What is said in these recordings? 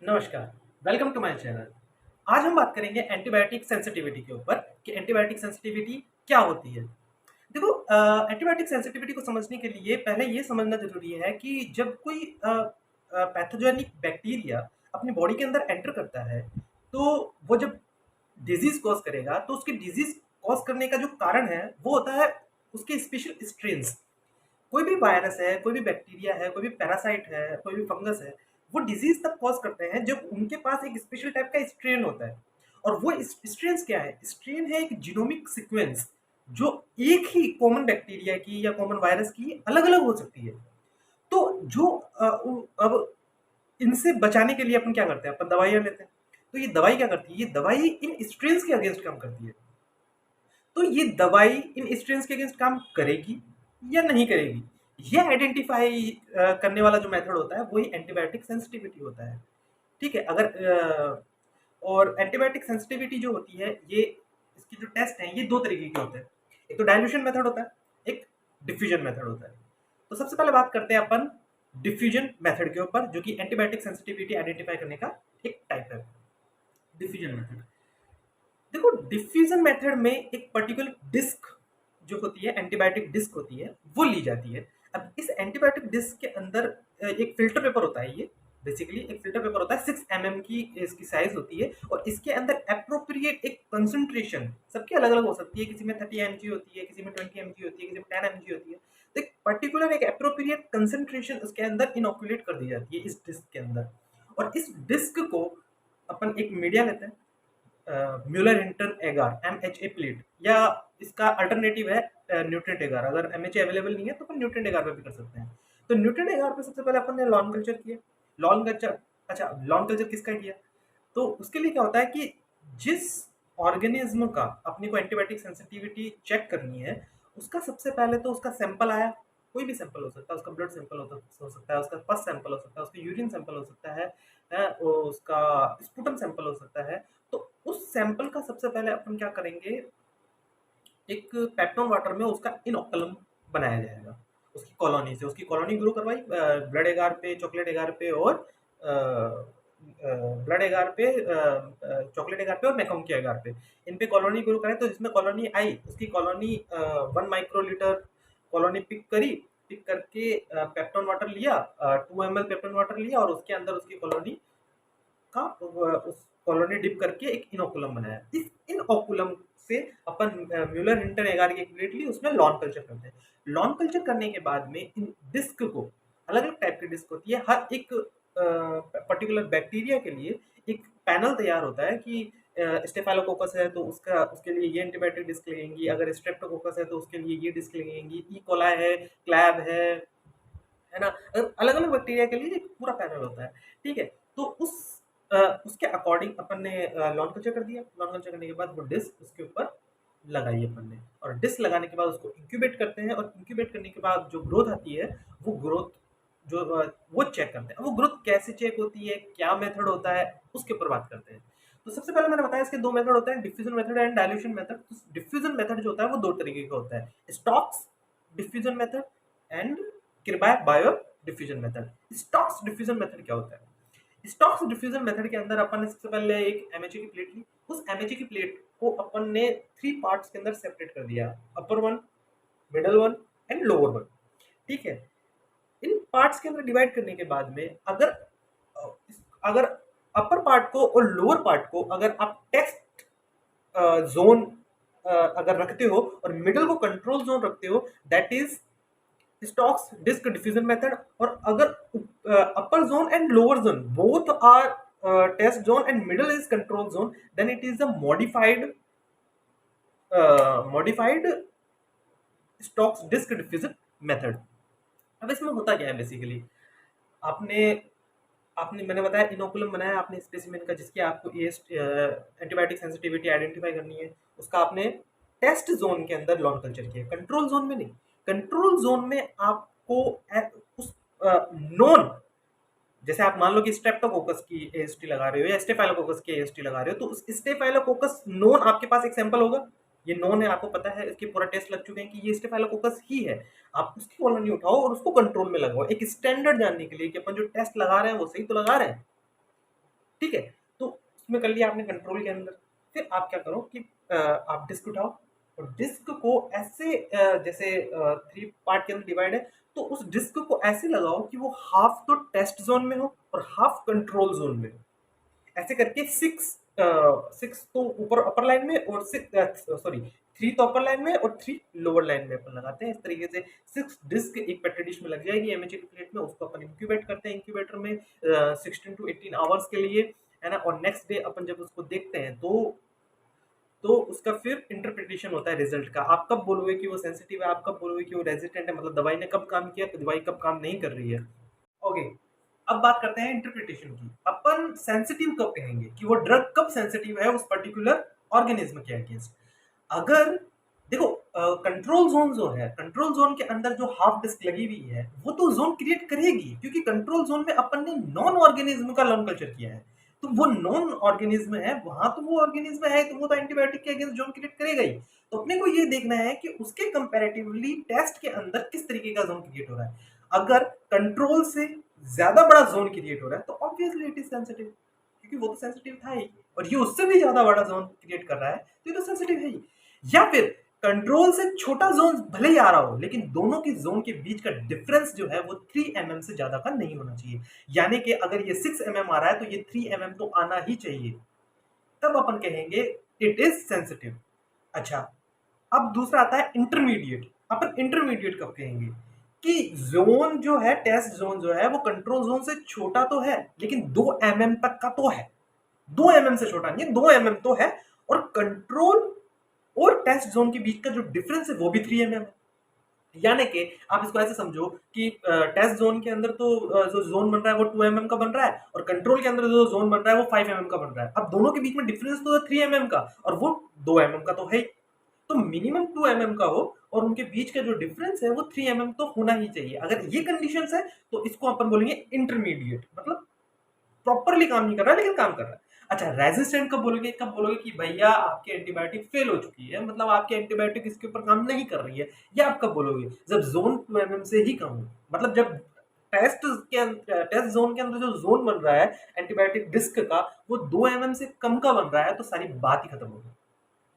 नमस्कार, welcome to my channel. आज हम बात करेंगे एंटीबायोटिक सेंसिटिविटी के ऊपर कि एंटीबायोटिक सेंसिटिविटी क्या होती है। देखो एंटीबायोटिक सेंसिटिविटी को समझने के लिए पहले ये समझना ज़रूरी है कि जब कोई पैथोजेनिक बैक्टीरिया अपनी बॉडी के अंदर एंटर करता है, तो वो जब डिज़ीज़ कॉज़ करेगा, तो उसकी डिज़ीज़ कॉज़ करने का जो कारण है, वो होता है उसके स्पेशल स्ट्रेन्स। कोई भी वायरस है, कोई भी बैक्टीरिया है, कोई भी पैरासाइट है, कोई भी फंगस है, वो डिज़ीज़ तब कॉज़ करते हैं जब उनके पास एक स्पेशल टाइप का स्ट्रेन होता है। और वो स्ट्रेन्स क्या है? स्ट्रेन है एक जीनोमिक सीक्वेंस जो एक ही कॉमन बैक्टीरिया की या कॉमन वायरस की अलग-अलग हो सकती है। तो जो अब इनसे बचाने के लिए अपन क्या करते हैं? अपन दवाइयाँ लेते हैं। तो ये दवाई क्या करती है? ये दवाई इन स्ट्रेन्स के अगेंस्ट काम करती है। तो ये दवाई इन स्ट्रेन्स के अगेंस्ट काम करेगी या नहीं करेगी, ये आइडेंटिफाई करने वाला जो मेथड होता है वही एंटीबायोटिक सेंसिटिविटी होता है। ठीक है? अगर और एंटीबायोटिक सेंसिटिविटी जो होती है ये इसकी जो टेस्ट हैं ये 2 तरीके के होते हैं। एक तो डाइल्यूशन मेथड होता है, एक डिफ्यूजन मेथड होता है। तो सबसे पहले बात करते हैं अपन डिफ्यूजन मेथड के ऊपर जो कि एंटीबायोटिक सेंसिटिविटी आइडेंटिफाई करने का एक टाइप है, डिफ्यूजन मेथड। देखो डिफ्यूजन मेथड में एक पर्टिकुलर डिस्क जो होती है एंटीबायोटिक डिस्क होती है वो ली जाती है। अब इस एंटीबायोटिक डिस्क के अंदर एक फिल्टर पेपर होता है। ये बेसिकली एक फिल्टर पेपर होता है 6 mm की इसकी साइज होती है और इसके अंदर अप्रोप्रिएट एक कंसंट्रेशन सबकी अलग अलग हो सकती है। किसी में 30 mg होती है, किसी में 20 mg होती है, किसी में 10 mg होती है। तो एक पर्टिकुलर एक अप्रोप्रिएट कंसंट्रेशन उसके अंदर इनोकुलेट कर दी जाती है इस डिस्क के अंदर। और इस डिस्क को अपन एक मीडिया लेते हैं, म्यूलर हिंटन एगार MHA प्लेट, या इसका अल्टरनेटिव है न्यूट्रेंट एगार। अगर MHA अवेलेबल नहीं है तो अपन न्यूट्रेंट एगार पे भी कर सकते हैं। तो न्यूट्रेंट एगार पे सबसे पहले अपन ने लॉन कल्चर किया। लॉन कल्चर, अच्छा लॉन कल्चर किसका किया? तो उसके लिए क्या होता है कि जिस ऑर्गेनिज्म का अपने को एंटीबायोटिक सेंसिटिविटी चेक करनी है, उसका सबसे पहले तो उसका सैंपल आया। कोई भी सैंपल हो सकता है, उसका ब्लड सैंपल हो सकता है, उसका पस सैंपल हो सकता है, उसका यूरिन सैंपल हो सकता है, उसका स्पूटम सैंपल हो सकता है। तो उस सैंपल का सबसे पहले अपन क्या करेंगे, एक पेप्टोन वाटर में उसका इनोकुलम बनाया जाएगा उसकी कॉलोनी से। उसकी कॉलोनी ग्रो करवाई ब्लड एगार पे, चॉकलेट एगार पे और ब्लड एगार पे, चॉकलेट एगार पे और मैकोंकी एगार पे। इन पे कॉलोनी ग्रो करें तो जिसमें कॉलोनी आई उसकी कॉलोनी 1 माइक्रोलीटर कॉलोनी पिक करके पेप्टोन वाटर लिया, 2 ml पेप्टोन वाटर लिया और उसके अंदर उसकी कॉलोनी का उस कॉलोनी डिप करके एक इनोकुलम बनाया। इस इनोकुलम से अपन म्यूलर हिंटन एगार की एक प्लेट ली, उसमें लॉन कल्चर करते हैं। लॉन कल्चर करने के बाद में इन डिस्क को, अलग अलग टाइप की डिस्क होती है, हर एक पर्टिकुलर बैक्टीरिया के लिए एक पैनल तैयार होता है कि स्टेफाइलोकोकस है तो उसका उसके लिए ये एंटीबायोटिक डिस्क लगेंगी, अगर स्ट्रेप्टोकोकस है तो उसके लिए ये डिस्क लगेंगी, ई कोलाई है, क्लैब है ना? अलग अलग बैक्टीरिया के लिए एक पूरा पैनल होता है। ठीक है? तो अ, उसके अकॉर्डिंग अपन ने लॉन कल्चर कर दिया। लॉन कल्चर करने के बाद वो डिस्क उसके ऊपर लगाई अपन ने, और डिस्क लगाने के बाद उसको इंक्यूबेट करते हैं और इंक्यूबेट करने के बाद जो ग्रोथ आती है वो ग्रोथ जो वो चेक करते हैं। अब वो ग्रोथ कैसे चेक होती है, क्या मेथड होता है, उसके ऊपर बात करते हैं। तो सबसे पहले मैंने बताया इसके 2 मेथड होते हैं, diffusion method and dilution method. तो डिफ्यूजन मेथड जो होता है वो 2 तरीके का होता है, Stokes diffusion method and Kirby Bauer diffusion method. Stokes diffusion method क्या होता है? स्टॉक्स डिफ्यूजन मेथड के अंदर अपन ने सबसे पहले एक एमएचए की प्लेट ली। उस एमएचए की प्लेट को अपन ने 3 पार्ट्स के अंदर सेपरेट कर दिया, upper one, middle one and lower one. ठीक है? इन पार्ट्स के अंदर डिवाइड करने के बाद में अगर अपर पार्ट को और लोअर पार्ट को अगर आप टेस्ट जोन अगर रखते हो और मिडल को कंट्रोल जोन रखते हो, that is Stokes disc diffusion method. और अगर upper zone and lower zone both are test zone and middle is control zone, then it is a modified Stokes disc diffusion method. अब इसमें होता क्या है basically, आपने आपने मैंने बताया इनोकुलम बनाया आपने स्पेसिमेन का, जिसकी आपको एंटीबायोटिक सेंसिटिविटी आइडेंटिफाई करनी है। उसका आपने टेस्ट जोन के अंदर लॉन कल्चर किया, कंट्रोल जोन में नहीं। कंट्रोल जोन में आपको उस नॉन, जैसे आप मान लो कि स्ट्रेप्टोकोकस की एएसटी लगा रहे हो या स्टेफाइलोकोकस की एएसटी लगा रहे हो, तो उस स्टेफाइलोकोकस नोन आपके पास एक सैंपल होगा। ये नोन है, आपको पता है, इसके पूरा टेस्ट लग चुके हैं कि ये स्टेफाइलोकोकस ही है। आप उसकी कॉलोनी उठाओ और उसको कंट्रोल में लगाओ, एक स्टैंडर्ड जानने के लिए कि अपन जो टेस्ट लगा रहे हैं वो सही तो लगा रहे हैं। ठीक है? तो उसमें कर लिया आपने कंट्रोल के अंदर। फिर आप क्या करो कि आप डिस्क उठाओ और डिस्क को ऐसे जैसे 3 पार्ट के अंदर डिवाइड है, तो उस डिस्क को ऐसे लगाओ कि वो हाफ तो टेस्ट ज़ोन में हो और हाफ कंट्रोल ज़ोन में हो। ऐसे करके 6 तो ऊपर अपर लाइन में और 3 तो अपर लाइन में और 3 लोअर लाइन में अपन लगाते हैं। इस तरीके से 6 डिस्क एक पेट्री डिश में लग जाएगी एमएचए की प्लेट में, उसको अपन इंक्यूबेट करते हैं इंक्यूबेटर में 16 टू 18 आवर्स के लिए, है ना? और नेक्स्ट डे अपन जब उसको देखते हैं तो उसका फिर इंटरप्रिटेशन होता है रिजल्ट का। आप कब बोलोगे कि वो सेंसिटिव है, आप कब बोलोगे कि वो रेजिस्टेंट है, मतलब दवाई ने कब काम किया, दवाई कब काम नहीं कर रही है। ओके, अब बात करते हैं इंटरप्रिटेशन की। अपन सेंसिटिव कब कहेंगे कि वो ड्रग कब सेंसिटिव है उस पर्टिकुलर ऑर्गेनिज्म के अगेंस्ट। अगर देखो कंट्रोल जोन जो है, कंट्रोल जोन के अंदर जो हाफ डिस्क लगी हुई है वो तो जोन क्रिएट करेगी, क्योंकि कंट्रोल जोन में अपन ने नॉन ऑर्गेनिज्म का लॉन कल्चर किया है। तो वो नॉन ऑर्गेनिज्म है, वहां तो वो ऑर्गेनिज्म है, तो वो तो एंटीबायोटिक के अगेंस्ट जोन क्रिएट करेगा ही। तो अपने को ये देखना है कि उसके कंपैरेटिवली टेस्ट के अंदर किस तरीके का जोन क्रिएट हो रहा है। अगर कंट्रोल से ज्यादा बड़ा जोन क्रिएट हो रहा है तो ऑब्वियसली इट इज सेंसिटिव, क्योंकि वो तो सेंसिटिव था ही, और ये उससे भी ज्यादा बड़ा जोन क्रिएट कर रहा है तो ये तो सेंसिटिव है ही। या फिर कंट्रोल से छोटा जोन भले ही आ रहा हो, लेकिन दोनों के जोन के बीच का डिफरेंस जो है वो 3 mm से ज्यादा का नहीं होना चाहिए। यानी कि अगर ये 6 mm आ रहा है तो ये 3 mm तो आना ही चाहिए, तब अपन कहेंगे इट इज सेंसिटिव। अच्छा, अब दूसरा आता है इंटरमीडिएट। अपन इंटरमीडिएट कब कहेंगे कि जोन जो है, टेस्ट जोन जो है वो कंट्रोल जोन से छोटा तो है लेकिन 2 mm तक का तो है। 2 mm से छोटा नहीं है, 2 mm तो है, और कंट्रोल और टेस्ट जोन के बीच का जो डिफरेंस है वो भी 3 mm है। यानी कि आप इसको ऐसे समझो कि टेस्ट जोन के अंदर तो जो जोन बन रहा है वो 2 mm का बन रहा है, और कंट्रोल के अंदर जो जोन बन रहा है वो 5 mm का बन रहा है। अब दोनों के बीच में डिफरेंस तो है 3 mm का, और वो 2 mm का तो है ही। तो मिनिमम 2 mm का हो और उनके बीच का जो डिफरेंस है वो 3 mm तो होना ही चाहिए। अगर ये कंडीशंस है तो इसको अपन बोलेंगे इंटरमीडिएट, मतलब प्रॉपरली काम नहीं कर रहा है लेकिन काम कर रहा है। अच्छा, रेजिस्टेंट कब बोलोगे? कब बोलोगे कि भैया आपकी एंटीबायोटिक फेल हो चुकी है, मतलब आपकी एंटीबायोटिक इसके ऊपर काम नहीं कर रही है। या आप कब बोलोगे? जब जोन 2 mm से ही कम हो, मतलब जब टेस्ट जोन के अंदर जो जोन बन रहा है एंटीबायोटिक डिस्क का वो 2 mm से कम का बन रहा है, तो सारी बात ही खत्म हो गई,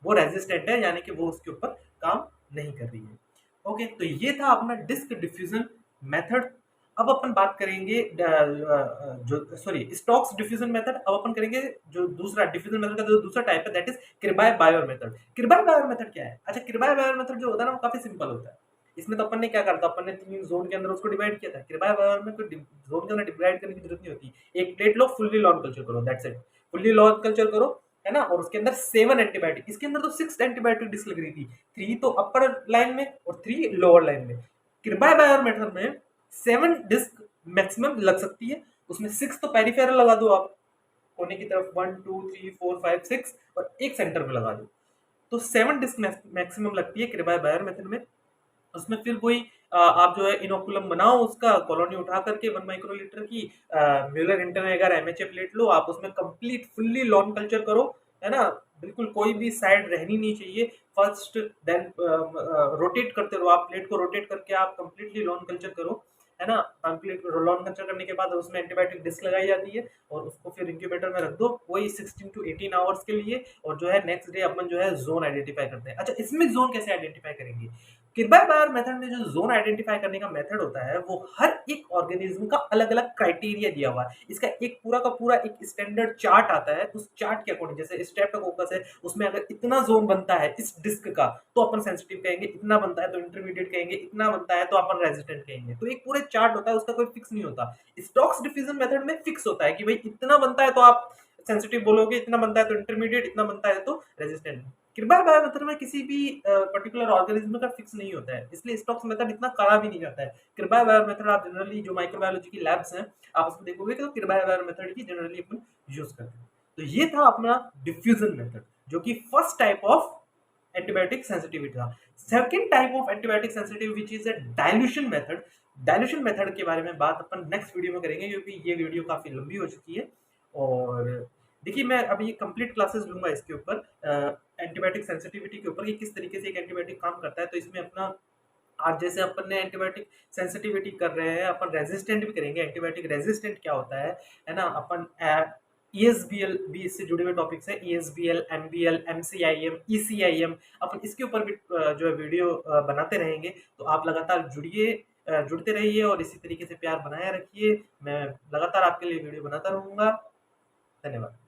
वो रेजिस्टेंट है, यानी कि वो उसके ऊपर काम नहीं कर रही है। ओके, तो ये था अपना डिस्क डिफ्यूजन मेथड। अब अपन बात करेंगे जो सॉरी स्टॉक्स डिफ्यूजन मेथड। अब अपन करेंगे जो दूसरा डिफ्यूजन मेथड का जो दूसरा टाइप है, that is Kirby Bauer method. Kirby Bauer method क्या है? अच्छा, किरबाय बायर मेथड जो होता है ना वो काफी सिंपल होता है। इसमें तो अपन ने क्या करा था, अपन ने 3 जोन के अंदर उसको डिवाइड किया था। किरबाय बायर में कोई जोन के अंदर डिवाइड करने की जरूरत नहीं होती। एक प्लेट लो, फुल्ली लॉन कल्चर करो, that's it. Fully lawn culture करो, है ना? और उसके अंदर 7 एंटीबायोटिक, इसके अंदर तो 6 एंटीबायोटिक डिस्क लग रही थी, 3 तो अपर लाइन में और 3 लोअर लाइन में। किरबाय बायर मेथड में 7 डिस्क मैक्सिमम लग सकती है, उसमें 6 तो पेरिफेरल लगा दो आप, कोने की तरफ 1 2 3 4 5 6, और एक सेंटर में लगा दो, तो 7 डिस्क मैक्सिमम लगती है किरबाय बायर मेथड में। उसमें फिर कोई आप जो है इनोकुलम बनाओ, उसका कॉलोनी उठा करके 1 माइक्रोलीटर की म्यूलर इंटरनेगर एमएचए प्लेट लो, आप उसमें कंप्लीट फुल्ली लॉन कल्चर करो, है ना? बिल्कुल कोई भी साइड रहनी नहीं चाहिए। फर्स्ट देन रोटेट करते रहो, आप प्लेट को रोटेट करके आप कंप्लीटली लॉन कल्चर करो, है ना? कंप्लीट लॉन कल्चर करने के बाद उसमें एंटीबायोटिक डिस्क लगाई जाती है और उसको फिर इंक्यूबेटर में रख दो, वही 16 टू 18 आवर्स के लिए, और जो है नेक्स्ट डे अपन जो है जोन आइडेंटिफाई करते हैं। अच्छा, इसमें जोन कैसे आइडेंटिफाई करेंगे? किरबाय बायर मेथड में जो जोन आइडेंटिफाई करने का मेथड होता है वो हर एक ऑर्गेनिज्म का अलग अलग क्राइटेरिया दिया हुआ है। इसका एक पूरा का पूरा एक स्टैंडर्ड चार्ट आता है, उस चार्ट के अकॉर्डिंग जैसे स्ट्रेप्टोकोकस है, उसमें अगर इतना जोन बनता है इस डिस्क का तो अपन सेंसिटिव कहेंगे, इतना बनता है तो इंटरमीडिएट कहेंगे, इतना बनता है तो अपन रेजिस्टेंट कहेंगे। तो एक पूरे चार्ट होता है, उसका कोई फिक्स नहीं होता। स्टॉक्स डिफ्यूजन मेथड में फिक्स होता है कि भाई इतना बनता है तो आप सेंसिटिव बोलोगे, इतना बनता है तो इंटरमीडिएट, इतना बनता है तो रेजिस्टेंट। किरबाय बायर मेथड में किसी भी पर्टिकुलर ऑर्गेनिज्म का फिक्स नहीं होता है, इसलिए स्टॉक्स मेथड इतना करा भी नहीं जाता है। किरबाय बायर मेथड आप जनरली जो माइक्रोबायोलॉजी की लैब्स हैं आप उसमें देखोगे तो किरबाय बायर मेथड की जनरली अपन यूज करते हैं। तो ये था अपना डिफ्यूजन मेथड, जो कि first type of antibiotic sensitivity था। Second type of antibiotic sensitive which is a dilution method. Dilution method के बारे में बात अपन नेक्स्ट वीडियो में करेंगे, क्योंकि ये वीडियो काफी लंबी हो चुकी है। और देखिए, मैं अभी कंप्लीट क्लासेस लूंगा इसके ऊपर, एंटीबायोटिक सेंसिटिविटी के ऊपर, कि किस तरीके से एक एंटीबायोटिक काम करता है। तो इसमें अपना आज जैसे अपन ने एंटीबायोटिक सेंसिटिविटी कर रहे हैं, अपन रेजिस्टेंट भी करेंगे। एंटीबायोटिक रेजिस्टेंट क्या होता है ना? अपन ESBL भी इससे जुड़े हुए टॉपिक्स हैं, ESBL, MBL, MCIM, ECIM, अपन इसके ऊपर भी जो है वीडियो बनाते रहेंगे। तो आप लगातार जुड़िए, जुड़ते रहिए और इसी तरीके से प्यार बनाए रखिए। मैं लगातार आपके लिए वीडियो बनाता रहूँगा। धन्यवाद।